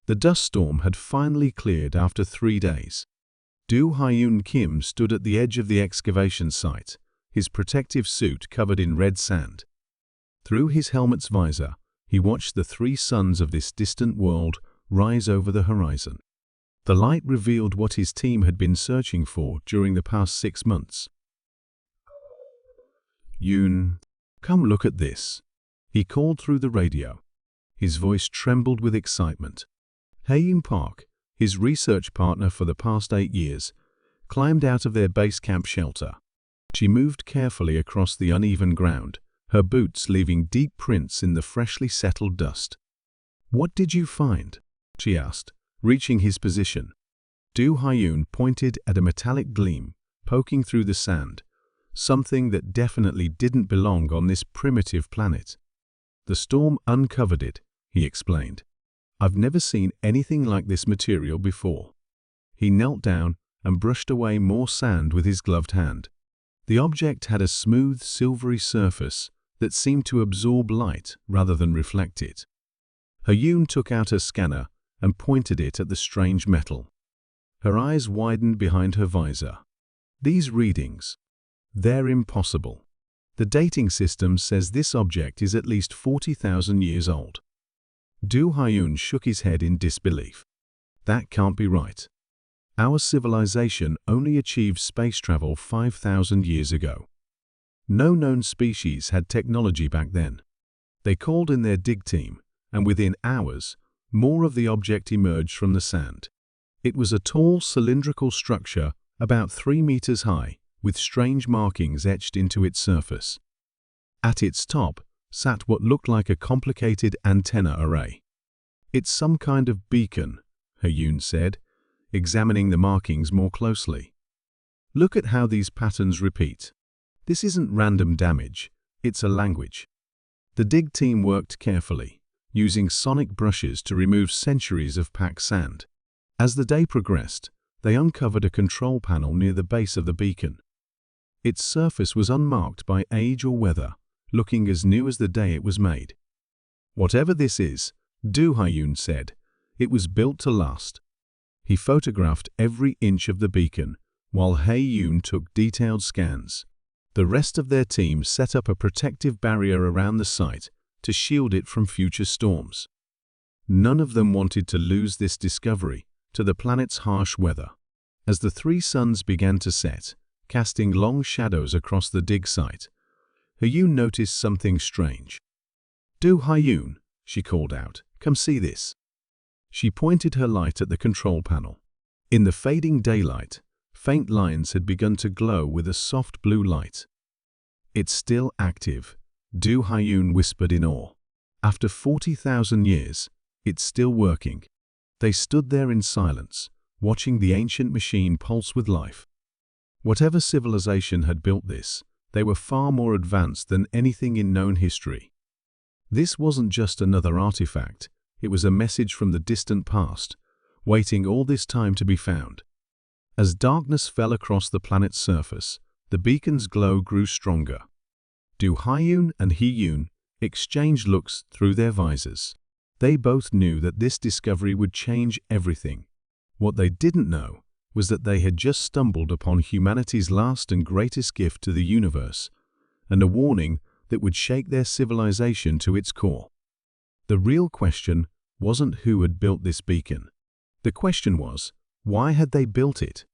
The dust storm had finally cleared after 3 days. Do Hyun Kim stood at the edge of the excavation site, his protective suit covered in red sand. Through his helmet's visor, he watched the 3 suns of this distant world rise over the horizon. The light revealed what his team had been searching for during the past 6 months. "Yoon, come look at this," he called through the radio. His voice trembled with excitement. Hae-yoon Park, his research partner for the past 8 years, climbed out of their base camp shelter. She moved carefully across the uneven ground, her boots leaving deep prints in the freshly settled dust. "What did you find?" she asked, reaching his position. Do Hyun pointed at a metallic gleam poking through the sand, something that definitely didn't belong on this primitive planet. "The storm uncovered it," he explained. "I've never seen anything like this material before." He knelt down and brushed away more sand with his gloved hand. The object had a smooth, silvery surface that seemed to absorb light rather than reflect it. Hyun took out her scanner and pointed it at the strange metal. Her eyes widened behind her visor. "These readings, they're impossible. The dating system says this object is at least 40,000 years old." Do Hyun shook his head in disbelief. "That can't be right. Our civilization only achieved space travel 5,000 years ago. No known species had technology back then." They called in their dig team, and within hours, more of the object emerged from the sand. It was a tall, cylindrical structure about 3 meters high, with strange markings etched into its surface. At its top sat what looked like a complicated antenna array. "It's some kind of beacon," Hyun said, examining the markings more closely. "Look at how these patterns repeat. This isn't random damage, it's a language." The dig team worked carefully, using sonic brushes to remove centuries of packed sand. As the day progressed, they uncovered a control panel near the base of the beacon. Its surface was unmarked by age or weather, looking as new as the day it was made. "Whatever this is," Do Hyun said, "it was built to last." He photographed every inch of the beacon, while Hae-yoon took detailed scans. The rest of their team set up a protective barrier around the site to shield it from future storms. None of them wanted to lose this discovery to the planet's harsh weather. As the 3 suns began to set, casting long shadows across the dig site, Hyun noticed something strange. "Do Hyun," she called out, "come see this." She pointed her light at the control panel. In the fading daylight, faint lines had begun to glow with a soft blue light. "It's still active," Do Hyun whispered in awe. "After 40,000 years, it's still working." They stood there in silence, watching the ancient machine pulse with life. Whatever civilization had built this, they were far more advanced than anything in known history. This wasn't just another artifact, it was a message from the distant past, waiting all this time to be found. As darkness fell across the planet's surface, the beacon's glow grew stronger. Do Hyun and Hee-yoon exchanged looks through their visors. They both knew that this discovery would change everything. What they didn't know was that they had just stumbled upon humanity's last and greatest gift to the universe, and a warning that would shake their civilization to its core. The real question wasn't who had built this beacon. The question was, why had they built it?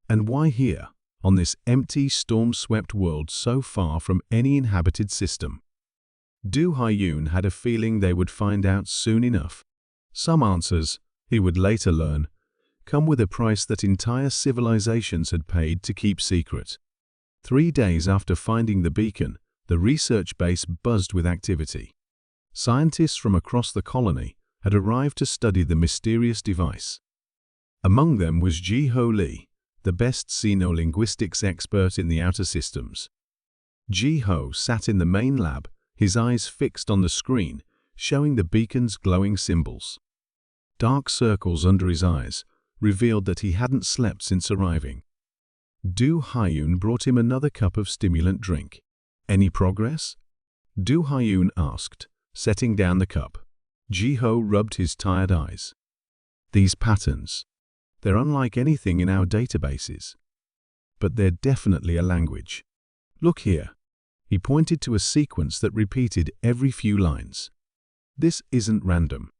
And why here, on this empty, storm-swept world so far from any inhabited system? Do Hyun had a feeling they would find out soon enough. Some answers, he would later learn, come with a price that entire civilizations had paid to keep secret. 3 days after finding the beacon, the research base buzzed with activity. Scientists from across the colony had arrived to study the mysterious device. Among them was Ji-ho Lee, the best xenolinguistics expert in the outer systems. Ji-ho sat in the main lab, his eyes fixed on the screen, showing the beacon's glowing symbols. Dark circles under his eyes revealed that he hadn't slept since arriving. Do Hyun brought him another cup of stimulant drink. "Any progress?" Do Hyun asked, setting down the cup. Ji-ho rubbed his tired eyes. These patterns, they're unlike anything in our databases. But they're definitely a language. Look here. He pointed to a sequence that repeated every few lines. This isn't random.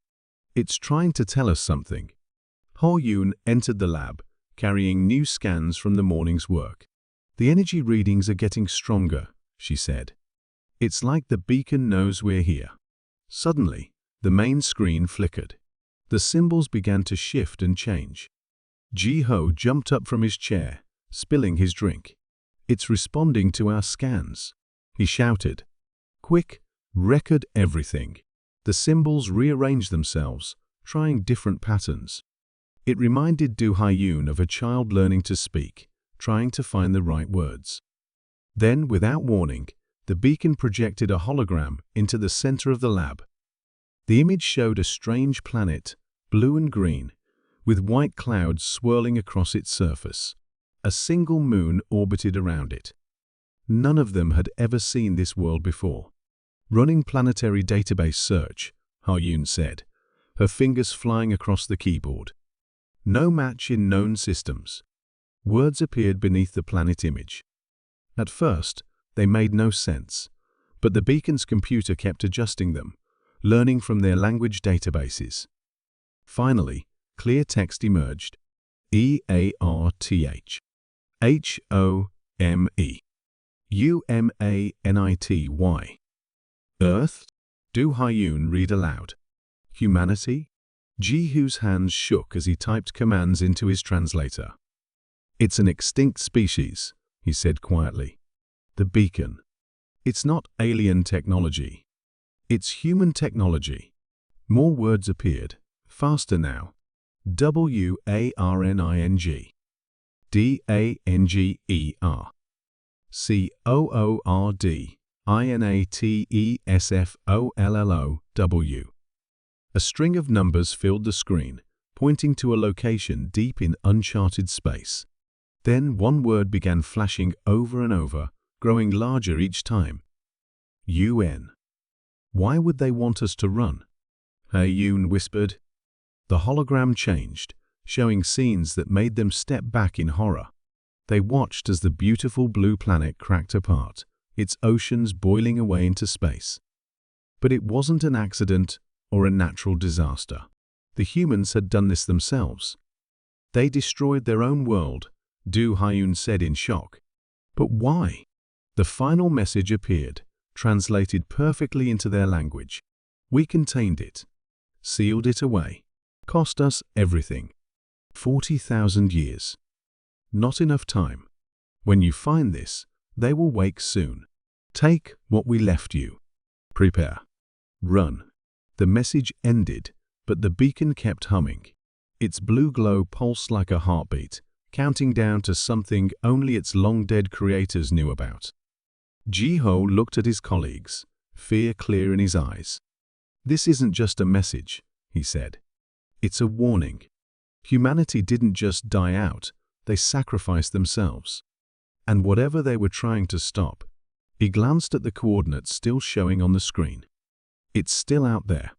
It's trying to tell us something. Ho-Yoon entered the lab, carrying new scans from the morning's work. The energy readings are getting stronger, she said. It's like the beacon knows we're here. Suddenly, the main screen flickered. The symbols began to shift and change. Ji-Ho jumped up from his chair, spilling his drink. It's responding to our scans, he shouted. Quick, record everything. The symbols rearranged themselves, trying different patterns. It reminded Do Ha-yoon of a child learning to speak, trying to find the right words. Then, without warning, the beacon projected a hologram into the center of the lab. The image showed a strange planet, blue and green, with white clouds swirling across its surface. A single moon orbited around it. None of them had ever seen this world before. Running planetary database search, Ha-yoon said, her fingers flying across the keyboard. No match in known systems. Words appeared beneath the planet image. At first, they made no sense, but the beacon's computer kept adjusting them, learning from their language databases. Finally, clear text emerged. E-A-R-T-H. H-O-M-E. U-M-A-N-I-T-Y. Earth? Do Ha-yoon read aloud. Humanity? Ji-Ho's hands shook as he typed commands into his translator. It's an extinct species, he said quietly. The beacon. It's not alien technology. It's human technology. More words appeared, faster now. W-A-R-N-I-N-G. D-A-N-G-E-R. C-O-O-R-D-I-N-A-T-E-S-F-O-L-L-O-W. A string of numbers filled the screen, pointing to a location deep in uncharted space. Then one word began flashing over and over, growing larger each time. UN. Why would they want us to run? Ha-yoon whispered. The hologram changed, showing scenes that made them step back in horror. They watched as the beautiful blue planet cracked apart, its oceans boiling away into space. But it wasn't an accident or a natural disaster. The humans had done this themselves. They destroyed their own world, Do Ha-yoon said in shock. But why? The final message appeared, translated perfectly into their language. We contained it, sealed it away, cost us everything. 40,000 years. Not enough time. When you find this, they will wake soon. Take what we left you. Prepare. Run. The message ended, but the beacon kept humming. Its blue glow pulsed like a heartbeat, counting down to something only its long-dead creators knew about. Ji-Ho looked at his colleagues, fear clear in his eyes. This isn't just a message, he said. It's a warning. Humanity didn't just die out, they sacrificed themselves. And whatever they were trying to stop, he glanced at the coordinates still showing on the screen. It's still out there.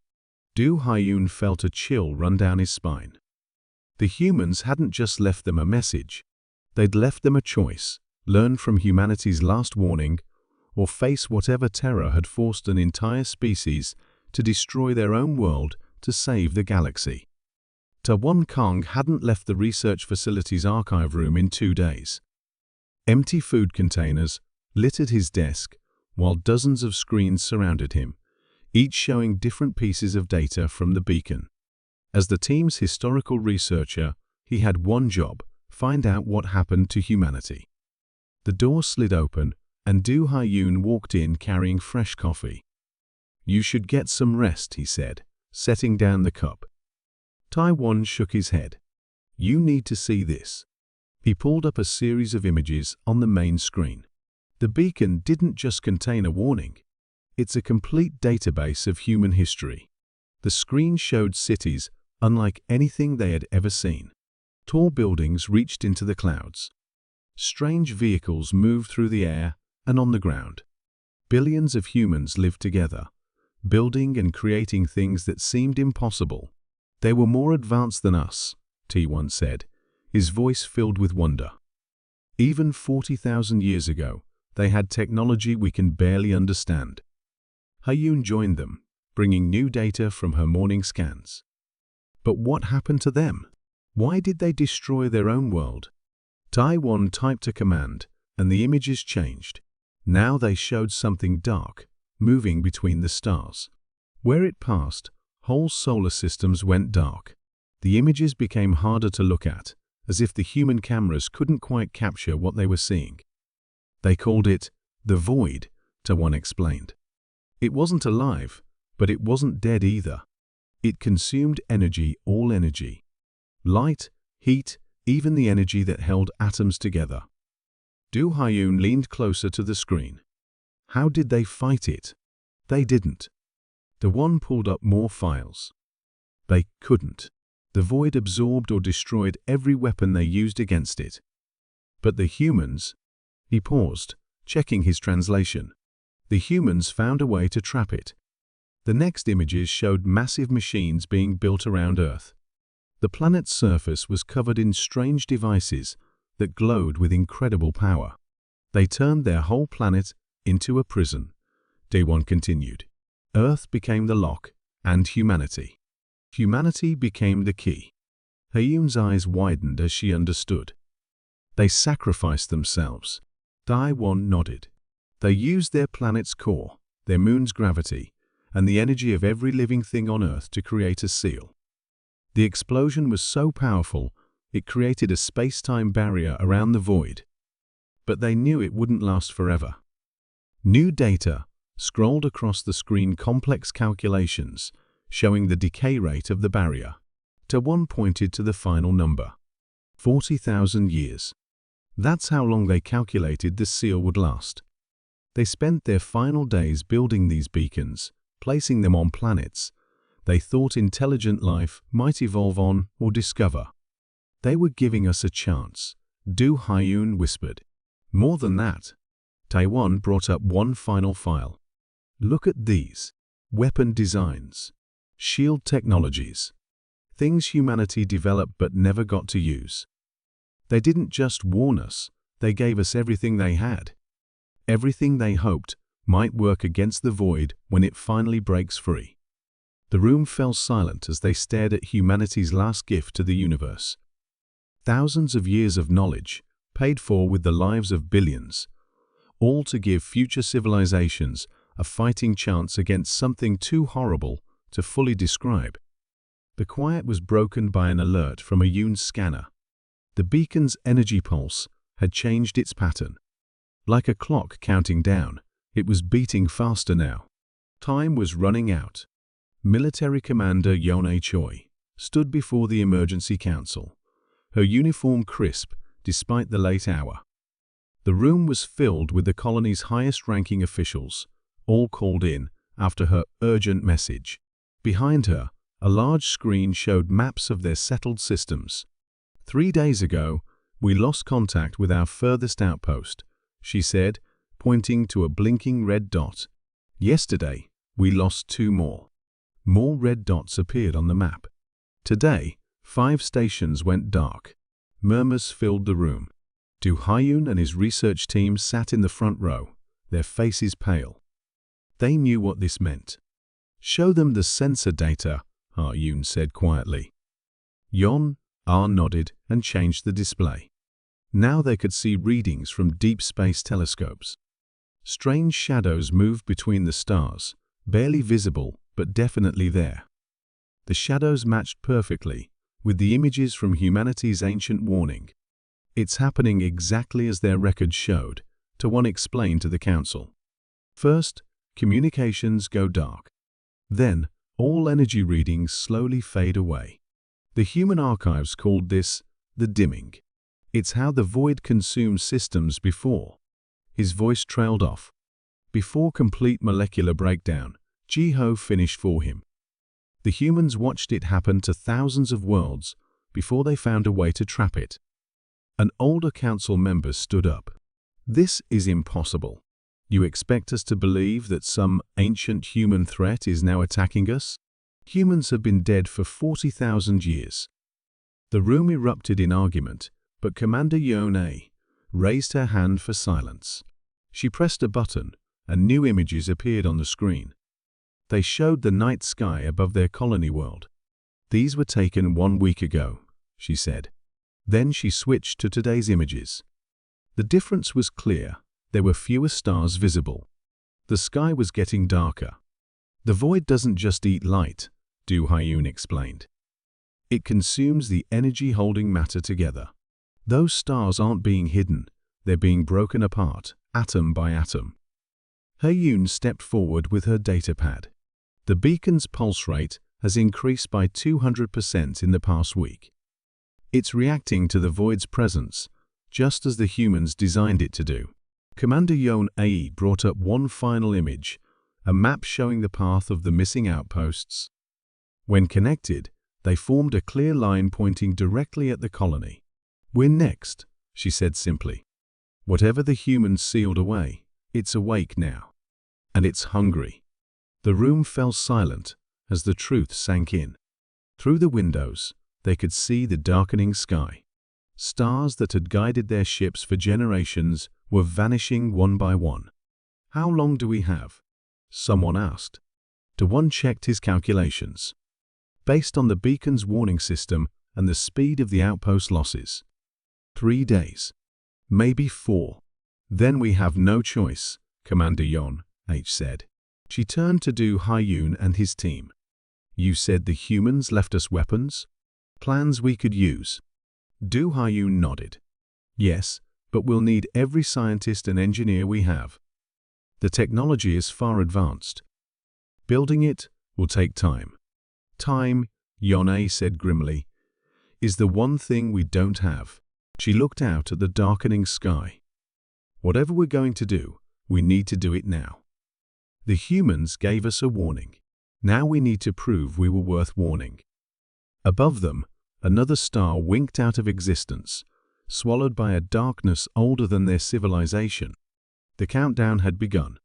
Do Ha-yoon felt a chill run down his spine. The humans hadn't just left them a message. They'd left them a choice, learn from humanity's last warning, or face whatever terror had forced an entire species to destroy their own world to save the galaxy. Ta-Won Kong hadn't left the research facility's archive room in 2 days. Empty food containers littered his desk, while dozens of screens surrounded him, each showing different pieces of data from the beacon. As the team's historical researcher, he had one job: find out what happened to humanity. The door slid open, and Do Ha-yoon walked in carrying fresh coffee. You should get some rest, he said, setting down the cup. Ta-Won shook his head. You need to see this. He pulled up a series of images on the main screen. The beacon didn't just contain a warning. It's a complete database of human history. The screen showed cities unlike anything they had ever seen. Tall buildings reached into the clouds. Strange vehicles moved through the air and on the ground. Billions of humans lived together, building and creating things that seemed impossible. They were more advanced than us, T1 said, his voice filled with wonder. Even 40,000 years ago, they had technology we can barely understand. Haiyun joined them, bringing new data from her morning scans. But what happened to them? Why did they destroy their own world? Taiwan typed a command, and the images changed. Now they showed something dark, moving between the stars. Where it passed, whole solar systems went dark. The images became harder to look at, as if the human cameras couldn't quite capture what they were seeing. They called it the void, Taiwan explained. It wasn't alive, but it wasn't dead either. It consumed energy, all energy. Light, heat, even the energy that held atoms together. Du Haiyun leaned closer to the screen. How did they fight it? They didn't. Taiwan pulled up more files. They couldn't. The void absorbed or destroyed every weapon they used against it. But the humans... He paused, checking his translation. The humans found a way to trap it. The next images showed massive machines being built around Earth. The planet's surface was covered in strange devices that glowed with incredible power. They turned their whole planet into a prison. Daewon continued. Earth became the lock, and humanity. Humanity became the key. Haiyun's eyes widened as she understood. They sacrificed themselves. Daewon nodded. They used their planet's core, their moon's gravity, and the energy of every living thing on Earth to create a seal. The explosion was so powerful, it created a space-time barrier around the void. But they knew it wouldn't last forever. New data scrolled across the screen, complex calculations showing the decay rate of the barrier. Taiwan pointed to the final number. 40,000 years. That's how long they calculated the seal would last. They spent their final days building these beacons, placing them on planets they thought intelligent life might evolve on or discover. They were giving us a chance, Du Haiyun whispered. More than that. Taiwan brought up one final file. Look at these. Weapon designs. Shield technologies. Things humanity developed but never got to use. They didn't just warn us, they gave us everything they had. Everything they hoped might work against the void when it finally breaks free. The room fell silent as they stared at humanity's last gift to the universe. Thousands of years of knowledge, paid for with the lives of billions, all to give future civilizations a fighting chance against something too horrible to fully describe. The quiet was broken by an alert from Haiyun's scanner. The beacon's energy pulse had changed its pattern. Like a clock counting down, it was beating faster now. Time was running out. Military Commander Yone Choi stood before the Emergency Council, her uniform crisp despite the late hour. The room was filled with the colony's highest-ranking officials, all called in after her urgent message. Behind her, a large screen showed maps of their settled systems. 3 days ago, we lost contact with our furthest outpost, she said, pointing to a blinking red dot. Yesterday, we lost 2 more. More red dots appeared on the map. Today, 5 stations went dark. Murmurs filled the room. Du Haiyun and his research team sat in the front row, their faces pale. They knew what this meant. Show them the sensor data, Haiyun said quietly. Yon nodded and changed the display. Now they could see readings from deep space telescopes. Strange shadows moved between the stars, barely visible but definitely there. The shadows matched perfectly with the images from humanity's ancient warning. It's happening exactly as their records showed, Taiwan explained to the council. First, communications go dark. Then, all energy readings slowly fade away. The human archives called this the dimming. It's how the void consumed systems before. His voice trailed off. Before complete molecular breakdown, Ji-ho finished for him. The humans watched it happen to thousands of worlds before they found a way to trap it. An older council member stood up. This is impossible. You expect us to believe that some ancient human threat is now attacking us? Humans have been dead for 40,000 years. The room erupted in argument, but Commander Yone raised her hand for silence. She pressed a button, and new images appeared on the screen. They showed the night sky above their colony world. "These were taken 1 week ago," she said. Then she switched to today's images. The difference was clear. There were fewer stars visible. The sky was getting darker. "The void doesn't just eat light," Du Hyun explained. "It consumes the energy holding matter together. Those stars aren't being hidden, they're being broken apart, atom by atom." Hyun stepped forward with her datapad. The beacon's pulse rate has increased by 200% in the past week. It's reacting to the void's presence, just as the humans designed it to do. Commander Yon Ae brought up one final image, a map showing the path of the missing outposts. When connected, they formed a clear line pointing directly at the colony. "We're next," she said simply. "Whatever the humans sealed away, it's awake now. And it's hungry." The room fell silent as the truth sank in. Through the windows, they could see the darkening sky. Stars that had guided their ships for generations were vanishing one by one. "How long do we have?" someone asked. One checked his calculations. "Based on the beacon's warning system and the speed of the outpost losses, 3 days. Maybe 4. "Then we have no choice," Commander Yon H said. She turned to Du Hyun and his team. "You said the humans left us weapons? Plans we could use?" Du Hyun nodded. "Yes, but we'll need every scientist and engineer we have. The technology is far advanced. Building it will take time." "Time," Yone said grimly, "is the one thing we don't have." She looked out at the darkening sky. "Whatever we're going to do, we need to do it now. The humans gave us a warning. Now we need to prove we were worth warning." Above them, another star winked out of existence, swallowed by a darkness older than their civilization. The countdown had begun.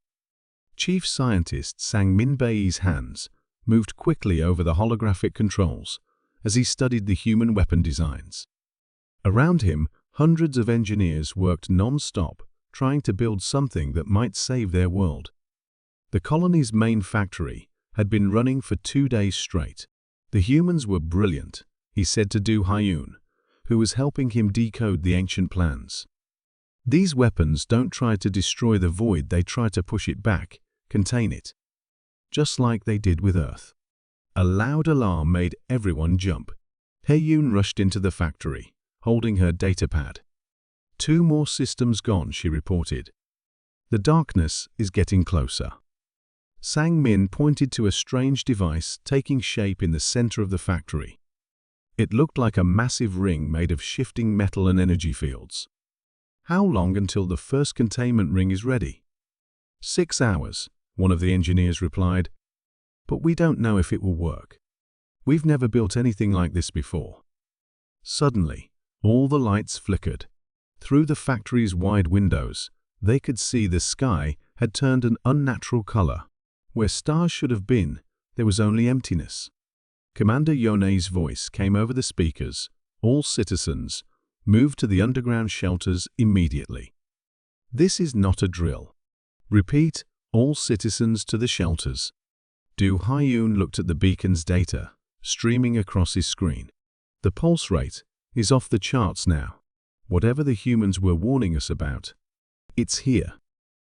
Chief Scientist Sang Min Bei's hands moved quickly over the holographic controls as he studied the human weapon designs. Around him, hundreds of engineers worked non-stop, trying to build something that might save their world. The colony's main factory had been running for 2 days straight. "The humans were brilliant," he said to Du Hyun, who was helping him decode the ancient plans. "These weapons don't try to destroy the void, they try to push it back, contain it. Just like they did with Earth." A loud alarm made everyone jump. Hyun rushed into the factory, holding her datapad. "2 more systems gone," she reported. "The darkness is getting closer." Sang Min pointed to a strange device taking shape in the center of the factory. It looked like a massive ring made of shifting metal and energy fields. "How long until the first containment ring is ready?" 6 hours, one of the engineers replied. "But we don't know if it will work. We've never built anything like this before." Suddenly, all the lights flickered. Through the factory's wide windows, they could see the sky had turned an unnatural color. Where stars should have been, there was only emptiness. Commander Yone's voice came over the speakers. "All citizens, move to the underground shelters immediately. This is not a drill. Repeat, all citizens to the shelters." Du Hyun looked at the beacon's data, streaming across his screen. "The pulse rate is off the charts now. Whatever the humans were warning us about, it's here."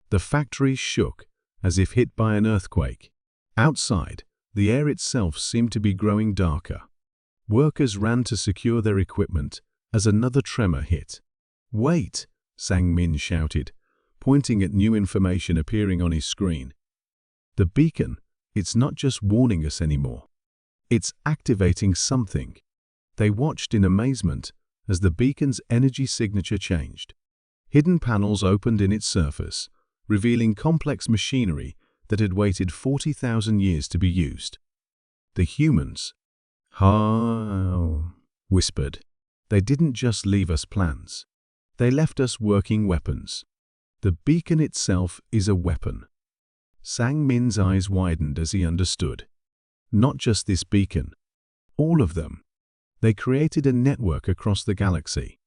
The factory shook, as if hit by an earthquake. Outside, the air itself seemed to be growing darker. Workers ran to secure their equipment as another tremor hit. "Wait!" Sang Min shouted, pointing at new information appearing on his screen. "The beacon, it's not just warning us anymore. It's activating something." They watched in amazement as the beacon's energy signature changed. Hidden panels opened in its surface, revealing complex machinery that had waited 40,000 years to be used. The humans, whispered. "They didn't just leave us plans. They left us working weapons. The beacon itself is a weapon." Sang Min's eyes widened as he understood. Not just this beacon. All of them. They created a network across the galaxy.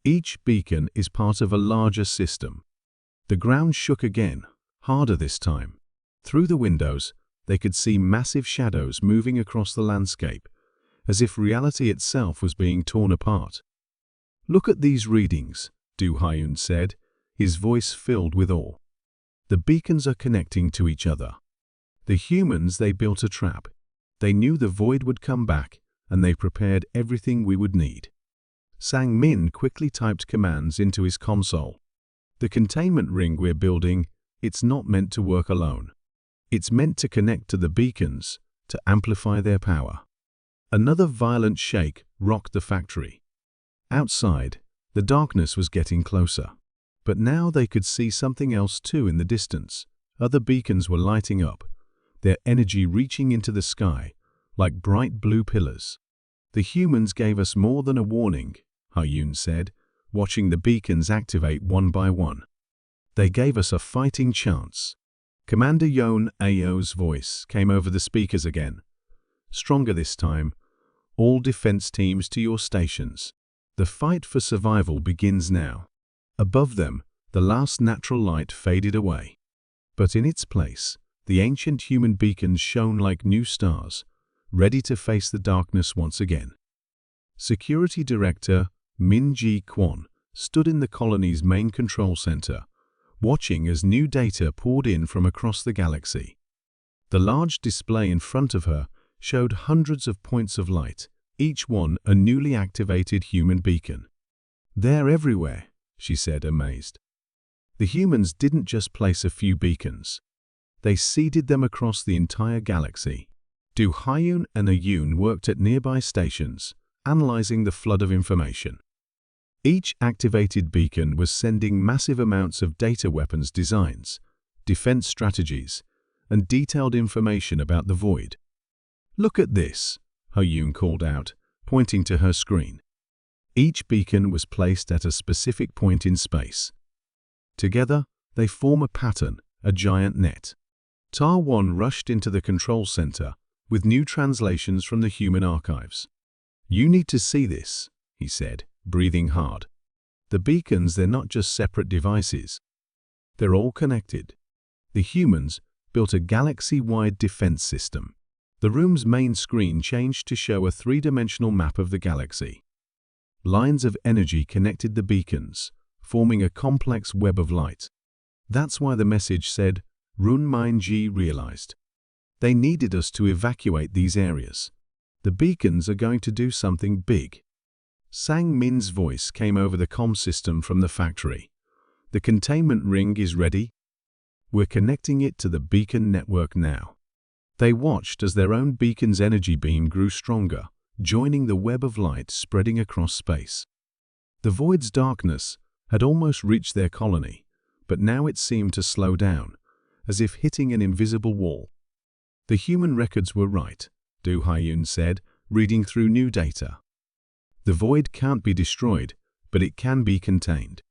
Each beacon is part of a larger system. The ground shook again, harder this time. Through the windows, they could see massive shadows moving across the landscape, as if reality itself was being torn apart. "Look at these readings," Du Hyun said, his voice filled with awe. "The beacons are connecting to each other. The humans, they built a trap. They knew the void would come back, and they prepared everything we would need." Sang Min quickly typed commands into his console. "The containment ring we're building, it's not meant to work alone. It's meant to connect to the beacons, to amplify their power." Another violent shake rocked the factory. Outside, the darkness was getting closer. But now they could see something else too in the distance. Other beacons were lighting up, their energy reaching into the sky, like bright blue pillars. "The humans gave us more than a warning," Hyun said, watching the beacons activate one by one. "They gave us a fighting chance." Commander Yeon Ao's voice came over the speakers again. "Stronger this time. All defense teams to your stations. The fight for survival begins now." Above them, the last natural light faded away. But in its place, the ancient human beacons shone like new stars, ready to face the darkness once again. Security Director Min Ji-kwon stood in the colony's main control center, watching as new data poured in from across the galaxy. The large display in front of her showed hundreds of points of light, each one a newly activated human beacon. "They're everywhere," she said, amazed. The humans didn't just place a few beacons. They seeded them across the entire galaxy. Du Hyun and Ayun worked at nearby stations, analyzing the flood of information. Each activated beacon was sending massive amounts of data, weapons designs, defense strategies, and detailed information about the void. "Look at this," Hyun called out, pointing to her screen. Each beacon was placed at a specific point in space. Together, they form a pattern, a giant net. Ta-won rushed into the control center with new translations from the human archives. "You need to see this," he said, breathing hard. "The beacons, they're not just separate devices. They're all connected." The humans built a galaxy-wide defense system. The room's main screen changed to show a three-dimensional map of the galaxy. Lines of energy connected the beacons, forming a complex web of light. That's why the message said, "Run Min Ji realized. They needed us to evacuate these areas. The beacons are going to do something big." Sang Min's voice came over the comm system from the factory. "The containment ring is ready. We're connecting it to the beacon network now." They watched as their own beacon's energy beam grew stronger, joining the web of light spreading across space. The void's darkness had almost reached their colony, but now it seemed to slow down, as if hitting an invisible wall. "The human records were right," Du Hyun said, reading through new data. "The void can't be destroyed, but it can be contained.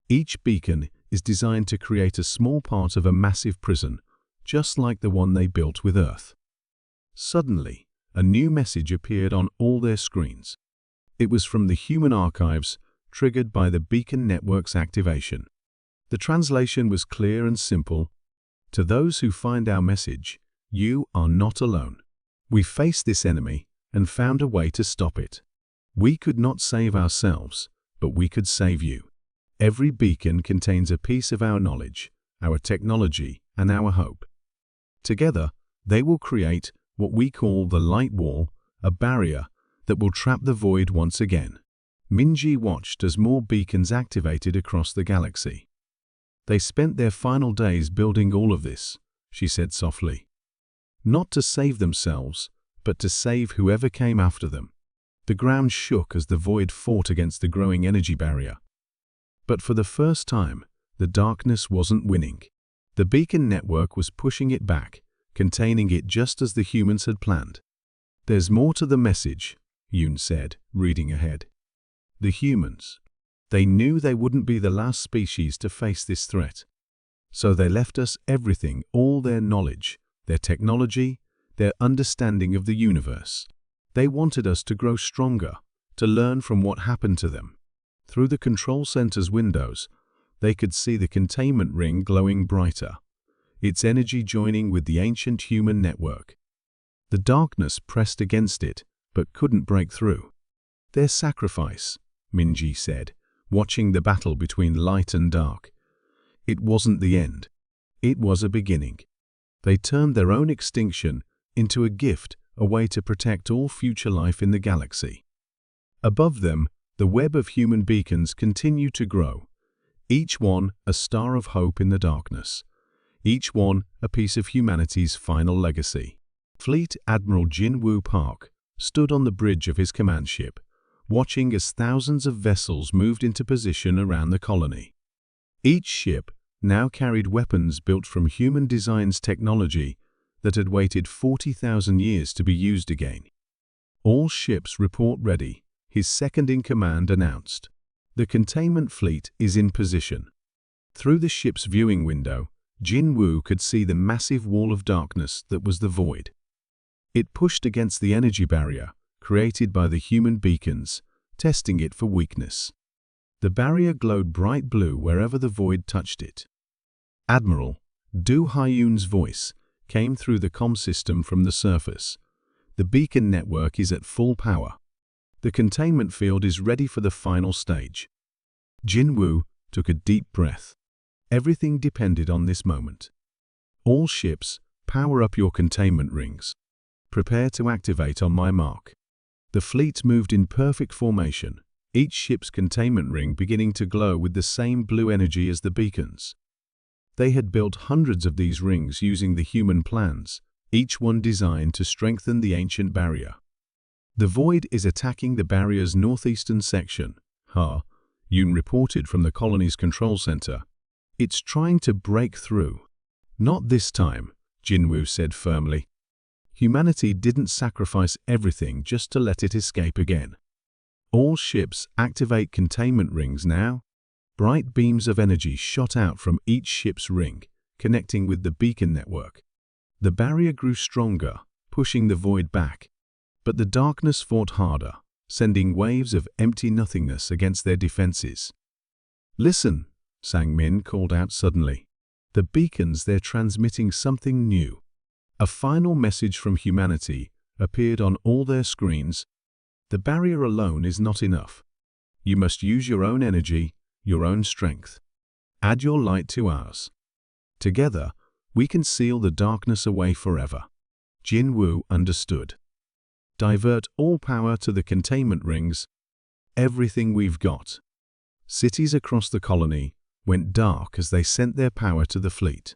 Each beacon is designed to create a small part of a massive prison, just like the one they built with Earth." Suddenly, a new message appeared on all their screens. It was from the human archives, triggered by the beacon network's activation. The translation was clear and simple. "To those who find our message, you are not alone. We faced this enemy and found a way to stop it. We could not save ourselves, but we could save you. Every beacon contains a piece of our knowledge, our technology, and our hope. Together, they will create what we call the light wall, a barrier that will trap the void once again." Minji watched as more beacons activated across the galaxy. "They spent their final days building all of this," she said softly. "Not to save themselves, but to save whoever came after them." The ground shook as the void fought against the growing energy barrier. But for the first time, the darkness wasn't winning. The beacon network was pushing it back, containing it just as the humans had planned. "There's more to the message," Yoon said, reading ahead. "The humans. They knew they wouldn't be the last species to face this threat. So they left us everything, all their knowledge, their technology, their understanding of the universe. They wanted us to grow stronger, to learn from what happened to them. Through the control center's windows, they could see the containment ring glowing brighter, its energy joining with the ancient human network. The darkness pressed against it, but couldn't break through. Their sacrifice, Minji said, watching the battle between light and dark. It wasn't the end. It was a beginning. They turned their own extinction into a gift, a way to protect all future life in the galaxy. Above them, the web of human beacons continued to grow, each one a star of hope in the darkness, each one a piece of humanity's final legacy. Fleet Admiral Jinwoo Park stood on the bridge of his command ship, watching as thousands of vessels moved into position around the colony. Each ship now carried weapons built from human design's technology that had waited 40,000 years to be used again. All ships report ready, his second-in-command announced. The containment fleet is in position. Through the ship's viewing window, Jinwoo could see the massive wall of darkness that was the void. It pushed against the energy barrier created by the human beacons, testing it for weakness. The barrier glowed bright blue wherever the void touched it. Admiral Do Hyun's voice came through the comm system from the surface. The beacon network is at full power. The containment field is ready for the final stage. Jinwoo took a deep breath. Everything depended on this moment. All ships, power up your containment rings. Prepare to activate on my mark. The fleet moved in perfect formation, each ship's containment ring beginning to glow with the same blue energy as the beacons. They had built hundreds of these rings using the human plans, each one designed to strengthen the ancient barrier. The void is attacking the barrier's northeastern section, Yoon reported from the colony's control center. It's trying to break through. Not this time, Jinwoo said firmly. Humanity didn't sacrifice everything just to let it escape again. All ships activate containment rings now. Bright beams of energy shot out from each ship's ring, connecting with the beacon network. The barrier grew stronger, pushing the void back. But the darkness fought harder, sending waves of empty nothingness against their defenses. Listen, Sang-min called out suddenly. The beacons, they're transmitting something new. A final message from humanity appeared on all their screens. The barrier alone is not enough. You must use your own energy, your own strength. Add your light to ours. Together, we can seal the darkness away forever. Jinwoo understood. Divert all power to the containment rings. Everything we've got. Cities across the colony went dark as they sent their power to the fleet.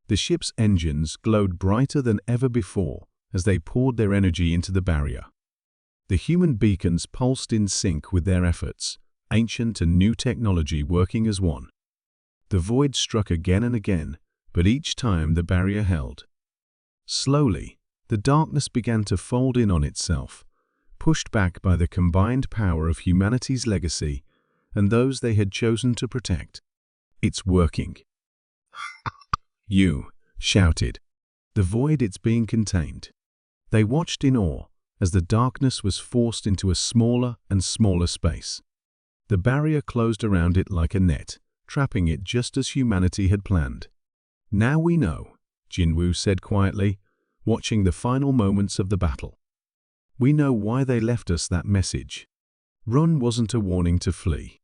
The ship's engines glowed brighter than ever before as they poured their energy into the barrier. The human beacons pulsed in sync with their efforts, ancient and new technology working as one. The void struck again and again, but each time the barrier held. Slowly, the darkness began to fold in on itself, pushed back by the combined power of humanity's legacy and those they had chosen to protect. It's working. You shouted. The void, it's being contained. They watched in awe as the darkness was forced into a smaller and smaller space. The barrier closed around it like a net, trapping it just as humanity had planned. Now we know, Jinwoo said quietly, watching the final moments of the battle. We know why they left us that message. Run wasn't a warning to flee.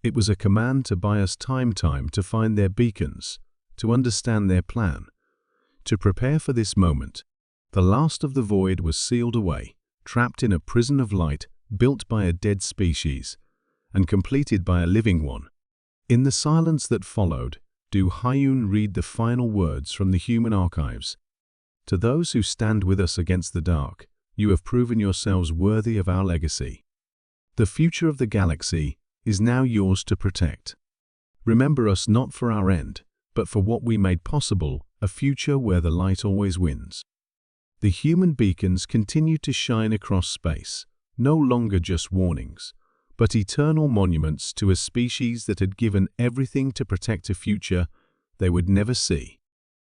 It was a command to buy us time to find their beacons, to understand their plan, to prepare for this moment. The last of the void was sealed away, trapped in a prison of light built by a dead species and completed by a living one. In the silence that followed, Do Hyun read the final words from the human archives. To those who stand with us against the dark, you have proven yourselves worthy of our legacy. The future of the galaxy is now yours to protect. Remember us not for our end, but for what we made possible, a future where the light always wins. The human beacons continued to shine across space, no longer just warnings, but eternal monuments to a species that had given everything to protect a future they would never see.